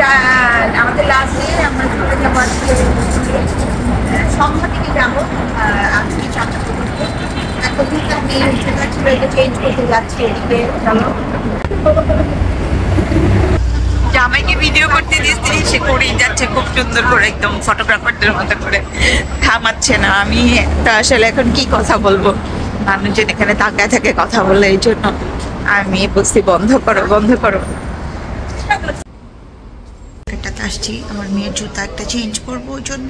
আমরা আমাদের last day আমরা চলে যাবো আজকে সন্ধ্যা থেকে যাবো আজকে 4টা পর্যন্ত। এখন থেকে আমি জুতা ছিল এটা চেঞ্জ করতে যাচ্ছি এদিকে। চলো জামাইকে ভিডিও করতে দিচ্ছি, সে করেই যাচ্ছে খুব সুন্দর করে, একদম ফটোগ্রাফারদের মতো করে, থামাচ্ছে না। আমি তো আসলে এখন কি কথা বলবো, মানুষজন এখানে তাকায় থাকে কথা বলে, এই জন্য আমি বলছি বন্ধ করো বন্ধ করো। এটাতে আসছি আমার মেয়ের জুতা একটা চেঞ্জ করবো ওই জন্য।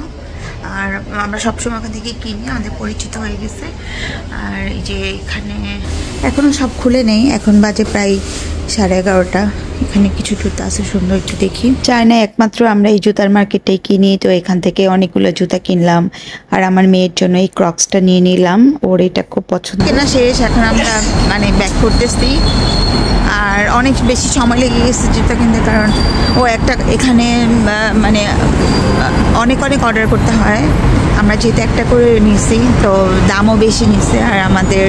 আর আমরা সবসময় ওখান থেকে কিনি, আমাদের পরিচিত হয়ে গেছে। আর এই যে এখানে এখনো সব খুলে নেই, এখন বাজে প্রায় 11:30। এখানে কিছু জুতা আছে সুন্দর, একটু দেখি। চায়না একমাত্র আমরা এই জুতার মার্কেটটাই কিনি, তো এখান থেকে অনেকগুলো জুতা কিনলাম। আর আমার মেয়ের জন্য এই ক্রক্সটা নিয়ে নিলাম, ওর এটা খুব পছন্দ। কেনা শেষ, এখন আমরা মানে ব্যাক করতেছি। আর অনেক বেশি সময় লেগে গেছে জুতা কিনতে, কারণ ও একটা এখানে মানে অনেক অর্ডার করতে হয়। আমরা যেহেতু একটা করে নিয়েছি, তো দামও বেশি নিচ্ছে, আর আমাদের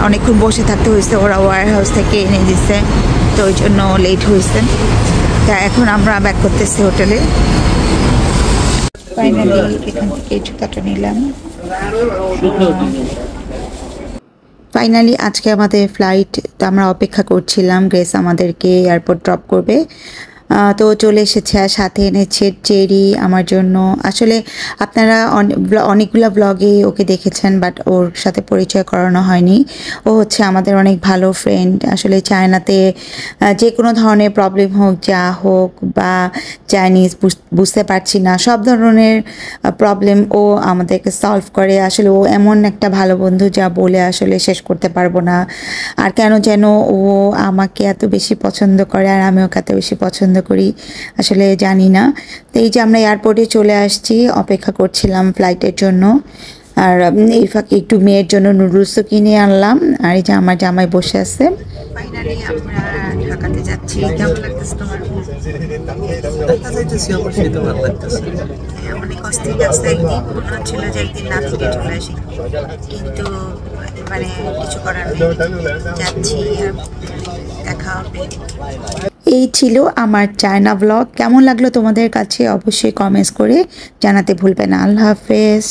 অনেকক্ষণ বসে থাকতে হয়েছে, ওরা ওয়্যার হাউস থেকে এনে দিচ্ছে, তো ওই জন্য লেট হয়েছে। তা এখন আমরা ব্যাক করতেছি হোটেলে। ফাইনালি এখান থেকে জুতাটা নিলাম। ফাইনালি আজকে আমাদের ফ্লাইট, তো আমরা অপেক্ষা করছিলাম গ্রেস আমাদেরকে এয়ারপোর্ট ড্রপ করবে। তো চলে এসেছে, আর সাথে এনেছে চেরি আমার জন্য। আসলে আপনারা অনেকগুলো ব্লগে ওকে দেখেছেন, বাট ওর সাথে পরিচয় করানো হয়নি। ও হচ্ছে আমাদের অনেক ভালো ফ্রেন্ড। আসলে চায়নাতে যে কোনো ধরনের প্রবলেম হোক, যা হোক, বা চাইনিজ বুঝতে পারছি না, সব ধরনের প্রবলেম ও আমাদেরকে সলভ করে। আসলে ও এমন একটা ভালো বন্ধু, যা বলে আসলে শেষ করতে পারবো না। আর কেন যেন ও আমাকে এত বেশি পছন্দ করে, আর আমি ওকে এত বেশি পছন্দ করি, আসলে জানি না। তো এই যে আমরা এয়ারপোর্টে চলে আসছি, অপেক্ষা করছিলাম ফ্লাইটের জন্য। আর এই ফাঁকে একটু মেয়ের জন্য নুডলসও কিনে আনলাম। আর এই যে আমার জামাই বসে আছে। ফাইনালি আমরা ঢাকাতে যাচ্ছি। কেমন লাগতেছে তোমার? অনেক অস্থির লাগছে, একদিন মনে হচ্ছিল যে একদিন না থেকে চলে আসি, কিন্তু মানে কিছু করার নেই, যাচ্ছি, দেখা হবে। এই ছিল আমার চায়না ব্লগ। কেমন লাগলো তোমাদের কাছে অবশ্যই কমেন্টস করে জানাতে ভুলবেন না। আল্লাহ হাফেজ।